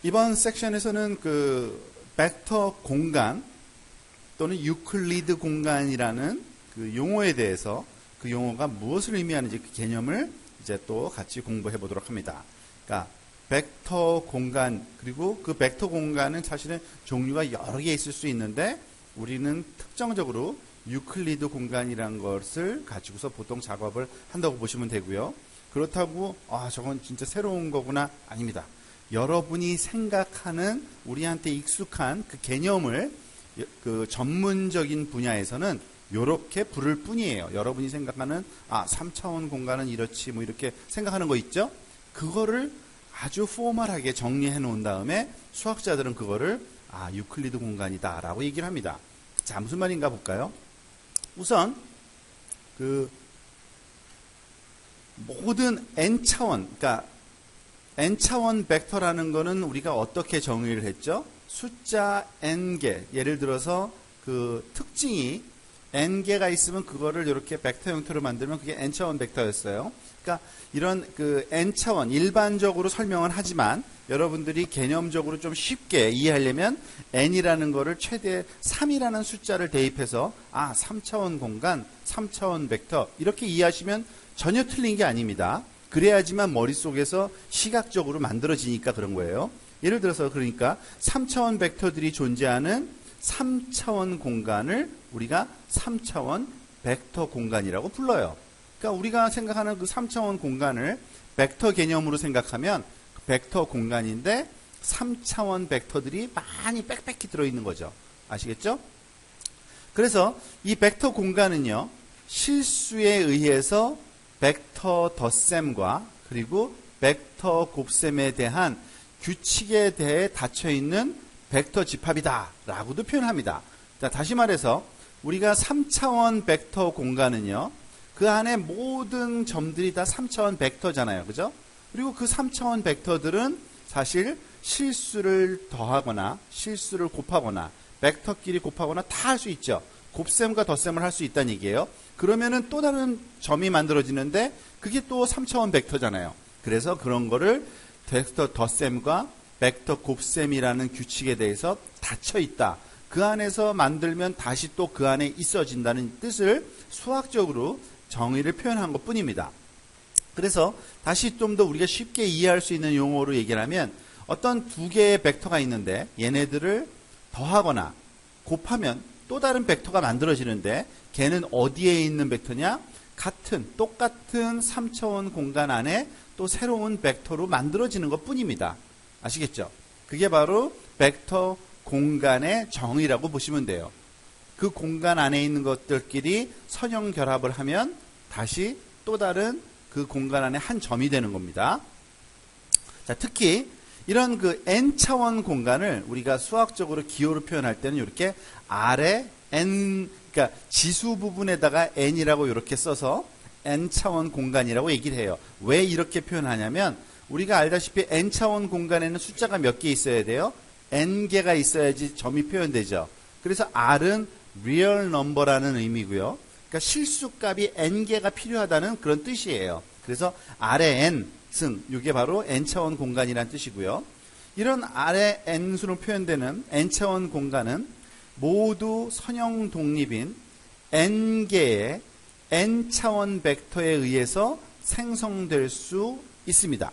이번 섹션에서는 그 벡터 공간 또는 유클리드 공간이라는 그 용어에 대해서 그 용어가 무엇을 의미하는지 그 개념을 이제 또 같이 공부해 보도록 합니다. 그러니까 벡터 공간, 그리고 그 벡터 공간은 사실은 종류가 여러 개 있을 수 있는데 우리는 특정적으로 유클리드 공간이라는 것을 가지고서 보통 작업을 한다고 보시면 되고요. 그렇다고 저건 진짜 새로운 거구나, 아닙니다. 여러분이 생각하는 우리한테 익숙한 그 개념을 그 전문적인 분야에서는 이렇게 부를 뿐이에요. 여러분이 생각하는 3차원 공간은 이렇지 뭐 이렇게 생각하는 거 있죠? 그거를 아주 포멀하게 정리해 놓은 다음에 수학자들은 그거를 유클리드 공간이다 라고 얘기를 합니다. 자, 무슨 말인가 볼까요? 우선 그 모든 n차원, 그러니까 n차원 벡터라는 거는 우리가 어떻게 정의를 했죠? 숫자 n개, 예를 들어서 그 특징이 n개가 있으면 그거를 이렇게 벡터 형태로 만들면 그게 n차원 벡터였어요. 그러니까 이런 그 n차원 일반적으로 설명은 하지만 여러분들이 개념적으로 좀 쉽게 이해하려면 n이라는 거를 최대 3이라는 숫자를 대입해서 3차원 공간, 3차원 벡터 이렇게 이해하시면 전혀 틀린 게 아닙니다. 그래야지만 머릿속에서 시각적으로 만들어지니까 그런 거예요. 예를 들어서 그러니까 3차원 벡터들이 존재하는 3차원 공간을 우리가 3차원 벡터 공간이라고 불러요. 그러니까 우리가 생각하는 그 3차원 공간을 벡터 개념으로 생각하면 벡터 공간인데 3차원 벡터들이 많이 빽빽히 들어있는 거죠. 아시겠죠? 그래서 이 벡터 공간은요, 실수에 의해서 벡터 덧셈과 그리고 벡터 곱셈에 대한 규칙에 대해 닫혀있는 벡터 집합이다 라고도 표현합니다. 자, 다시 말해서 우리가 3차원 벡터 공간은요, 그 안에 모든 점들이 다 3차원 벡터잖아요. 그죠? 그리고 그 3차원 벡터들은 사실 실수를 더하거나 실수를 곱하거나 벡터끼리 곱하거나 다 할 수 있죠. 곱셈과 덧셈을 할 수 있다는 얘기예요. 그러면은 또 다른 점이 만들어지는데 그게 또 3차원 벡터잖아요. 그래서 그런 거를 벡터 덧셈과 벡터 곱셈이라는 규칙에 대해서 닫혀 있다. 그 안에서 만들면 다시 또 그 안에 있어진다는 뜻을 수학적으로 정의를 표현한 것 뿐입니다. 그래서 다시 좀 더 우리가 쉽게 이해할 수 있는 용어로 얘기를 하면 어떤 두 개의 벡터가 있는데 얘네들을 더하거나 곱하면 또 다른 벡터가 만들어지는데 걔는 어디에 있는 벡터냐? 똑같은 3차원 공간 안에 또 새로운 벡터로 만들어지는 것 뿐입니다. 아시겠죠? 그게 바로 벡터 공간의 정의라고 보시면 돼요. 그 공간 안에 있는 것들끼리 선형 결합을 하면 다시 또 다른 그 공간 안에 한 점이 되는 겁니다. 자, 특히 이런 그 n차원 공간을 우리가 수학적으로 기호로 표현할 때는 이렇게 아래 n, 그러니까 지수 부분에다가 n이라고 이렇게 써서 n차원 공간이라고 얘기를 해요. 왜 이렇게 표현하냐면 우리가 알다시피 n차원 공간에는 숫자가 몇 개 있어야 돼요? n개가 있어야지 점이 표현되죠. 그래서 r은 real number라는 의미고요. 그러니까 실수값이 n개가 필요하다는 그런 뜻이에요. 그래서 r의 n 승, 이게 바로 n차원 공간이라는 뜻이고요. 이런 r의 n수로 표현되는 n차원 공간은 모두 선형 독립인 n개의 n차원 벡터에 의해서 생성될 수 있습니다.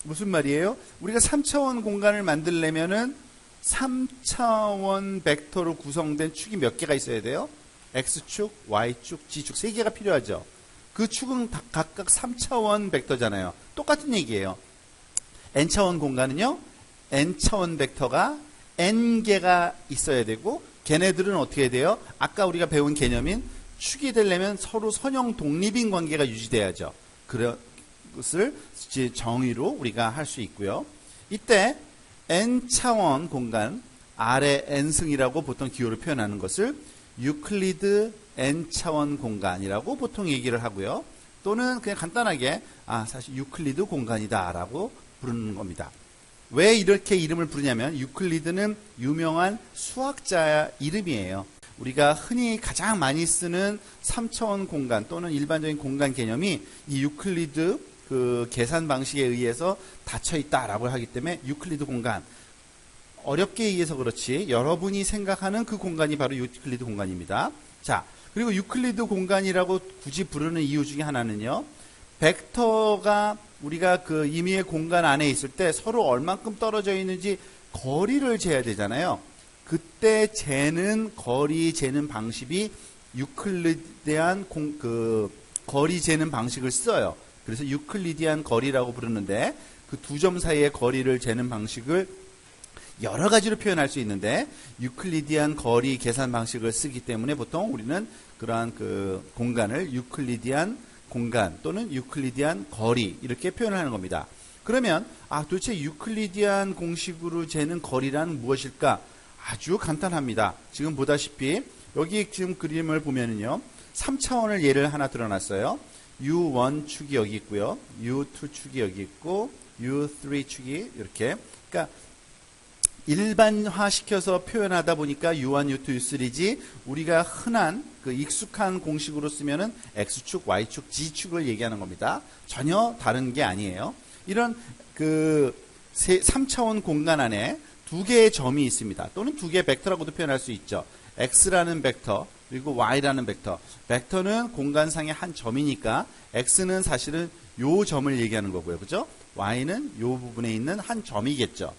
무슨 말이에요? 우리가 3차원 공간을 만들려면은 3차원 벡터로 구성된 축이 몇 개가 있어야 돼요? X축, Y축, G축 3개가 필요하죠. 그 축은 각각 3차원 벡터잖아요. 똑같은 얘기예요. n차원 공간은요, n차원 벡터가 n개가 있어야 되고 걔네들은 어떻게 돼요? 아까 우리가 배운 개념인 축이 되려면 서로 선형 독립인 관계가 유지돼야죠. 그것을 정의로 우리가 할 수 있고요. 이때 n차원 공간, R의 n승이라고 보통 기호를 표현하는 것을 유클리드 n차원 공간이라고 보통 얘기를 하고요. 또는 그냥 간단하게 사실 유클리드 공간이다 라고 부르는 겁니다. 왜 이렇게 이름을 부르냐면 유클리드는 유명한 수학자 이름이에요. 우리가 흔히 가장 많이 쓰는 3차원 공간 또는 일반적인 공간 개념이 이 유클리드 그 계산 방식에 의해서 닫혀 있다라고 하기 때문에 유클리드 공간. 어렵게 의해서 그렇지 여러분이 생각하는 그 공간이 바로 유클리드 공간입니다. 자, 그리고 유클리드 공간이라고 굳이 부르는 이유 중에 하나는요. 벡터가 우리가 그 임의의 공간 안에 있을 때 서로 얼만큼 떨어져 있는지 거리를 재야 되잖아요. 그때 재는 거리 재는 방식이 유클리디안 거리 재는 방식을 써요. 그래서 유클리디안 거리라고 부르는데 그 두 점 사이의 거리를 재는 방식을 여러 가지로 표현할 수 있는데 유클리디안 거리 계산 방식을 쓰기 때문에 보통 우리는 그러한 그 공간을 유클리디안 공간 또는 유클리디안 거리 이렇게 표현을 하는 겁니다. 그러면 도대체 유클리디안 공식으로 재는 거리란 무엇일까? 아주 간단합니다. 지금 보다시피 여기 지금 그림을 보면은요. 3차원을 예를 하나 드러났어요. U1 축이 여기 있고요. U2 축이 여기 있고 U3 축이 이렇게. 그러니까 일반화 시켜서 표현하다 보니까 U1, U2, U3지 우리가 흔한 그 익숙한 공식으로 쓰면은 X축, Y축, G축을 얘기하는 겁니다. 전혀 다른 게 아니에요. 이런 그 3차원 공간 안에 두 개의 점이 있습니다. 또는 두 개의 벡터라고도 표현할 수 있죠. X라는 벡터 그리고 Y라는 벡터. 벡터는 공간상의 한 점이니까 X는 사실은 요 점을 얘기하는 거고요. 그죠? Y는 요 부분에 있는 한 점이겠죠.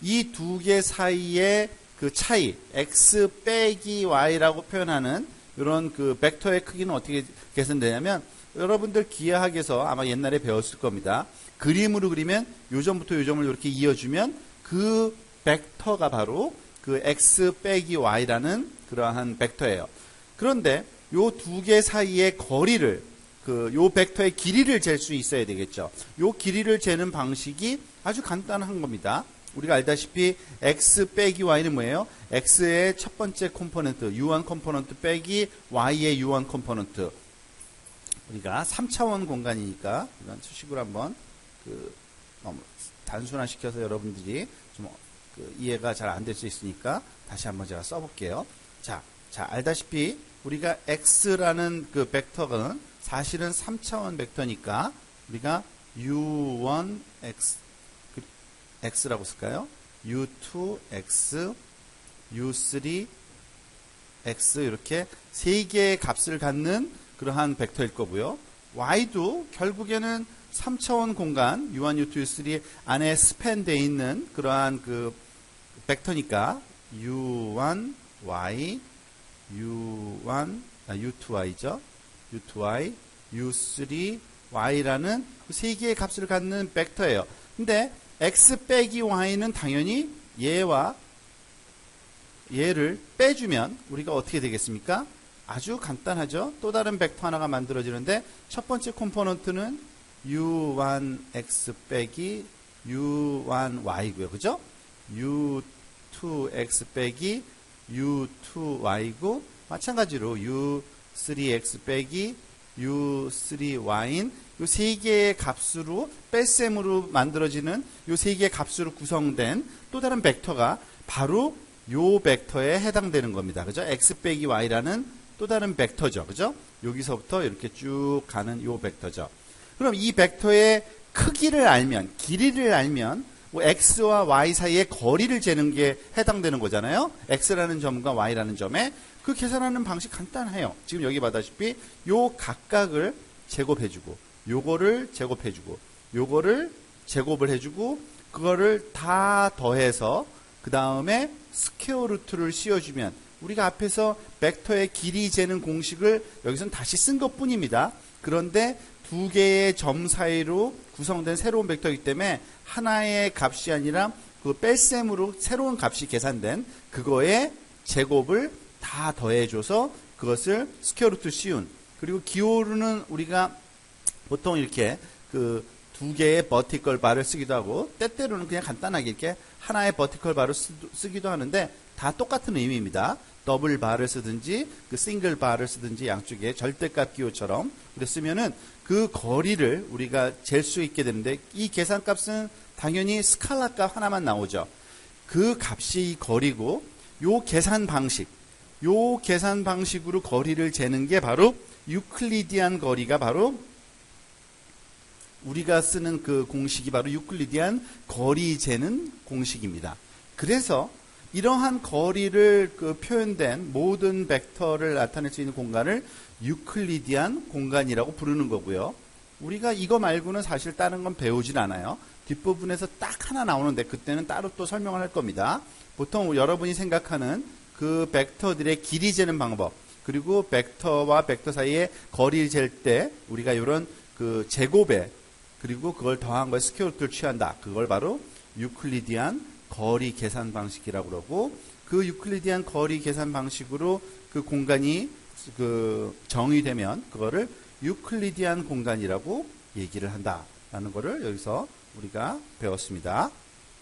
이 두 개 사이의 그 차이, X 빼기 Y라고 표현하는 이런 그 벡터의 크기는 어떻게 계산되냐면 여러분들 기하학에서 아마 옛날에 배웠을 겁니다. 그림으로 그리면 요 점부터 요 점을 이렇게 이어주면 그 벡터가 바로 그 X 빼기 Y라는 그러한 벡터예요. 그런데 요 두 개 사이의 거리를 요 벡터의 길이를 잴 수 있어야 되겠죠. 요 길이를 재는 방식이 아주 간단한 겁니다. 우리가 알다시피 X 빼기 Y는 뭐예요? X의 첫 번째 컴포넌트 U1 컴포넌트 빼기 Y의 U1 컴포넌트. 우리가 3차원 공간이니까 이런 수식으로 한번 너무 단순화시켜서 여러분들이 좀 이해가 잘 안 될 수 있으니까 다시 한번 제가 써볼게요. 자, 알다시피 우리가 X라는 그 벡터는 사실은 3차원 벡터니까 우리가 U1X X라고 쓸까요? U2X, U3X 이렇게 세 개의 값을 갖는 그러한 벡터일 거고요. Y도 결국에는 3차원 공간 U1, U2, U3 안에 스팬되어 있는 그러한 그 벡터니까 U1, Y, U2Y죠. U2Y, U3, Y라는 세 개의 값을 갖는 벡터예요. 근데 X 빼기 Y는 당연히 얘와 얘를 빼주면 우리가 어떻게 되겠습니까? 아주 간단하죠. 또 다른 벡터 하나가 만들어지는데 첫 번째 컴포넌트는 U1X 빼기 U1Y고요. 그죠? U2X 빼기 U2Y고 마찬가지로 U3X 빼기 U3Y인 이 세 개의 값으로 뺄셈으로 만들어지는 이 세 개의 값으로 구성된 또 다른 벡터가 바로 요 벡터에 해당되는 겁니다. 그죠? X 빼기 Y라는 또 다른 벡터죠. 그죠? 여기서부터 이렇게 쭉 가는 요 벡터죠. 그럼 이 벡터의 크기를 알면, 길이를 알면 뭐 X와 Y 사이의 거리를 재는 게 해당되는 거잖아요. X라는 점과 Y라는 점에 그 계산하는 방식 간단해요. 지금 여기 봐다시피 요 각각을 제곱해주고 요거를 제곱해주고 요거를 제곱을 해주고 그거를 다 더해서 그 다음에 스퀘어 루트를 씌워주면 우리가 앞에서 벡터의 길이 재는 공식을 여기서는 다시 쓴 것뿐입니다. 그런데 두 개의 점 사이로 구성된 새로운 벡터이기 때문에 하나의 값이 아니라 그 뺄셈으로 새로운 값이 계산된 그거의 제곱을 다 더해줘서 그것을 스퀘어 루트 씌운. 그리고 기호로는 우리가 보통 이렇게 그 두 개의 버티컬 바를 쓰기도 하고 때때로는 그냥 간단하게 이렇게 하나의 버티컬 바를 쓰기도 하는데 다 똑같은 의미입니다. 더블 바를 쓰든지 그 싱글 바를 쓰든지 양쪽에 절대값 기호처럼 그랬으면은 그 거리를 우리가 잴 수 있게 되는데 이 계산값은 당연히 스칼라 값 하나만 나오죠. 그 값이 거리고 요 계산 방식으로 거리를 재는 게 바로 유클리디안 거리가 바로 우리가 쓰는 그 공식이 바로 유클리디안 거리 재는 공식입니다. 그래서 이러한 거리를 그 표현된 모든 벡터를 나타낼 수 있는 공간을 유클리디안 공간이라고 부르는 거고요. 우리가 이거 말고는 사실 다른 건 배우진 않아요. 뒷부분에서 딱 하나 나오는데 그때는 따로 또 설명을 할 겁니다. 보통 여러분이 생각하는 그 벡터들의 길이 재는 방법, 그리고 벡터와 벡터 사이에 거리를 잴 때 우리가 이런 그 제곱에 그리고 그걸 더한 거에 스퀘어 루트를 취한다. 그걸 바로 유클리디안 거리 계산 방식이라고 그러고, 그 유클리디안 거리 계산 방식으로 그 공간이 그 정의되면 그거를 유클리디안 공간이라고 얘기를 한다라는 거를 여기서 우리가 배웠습니다.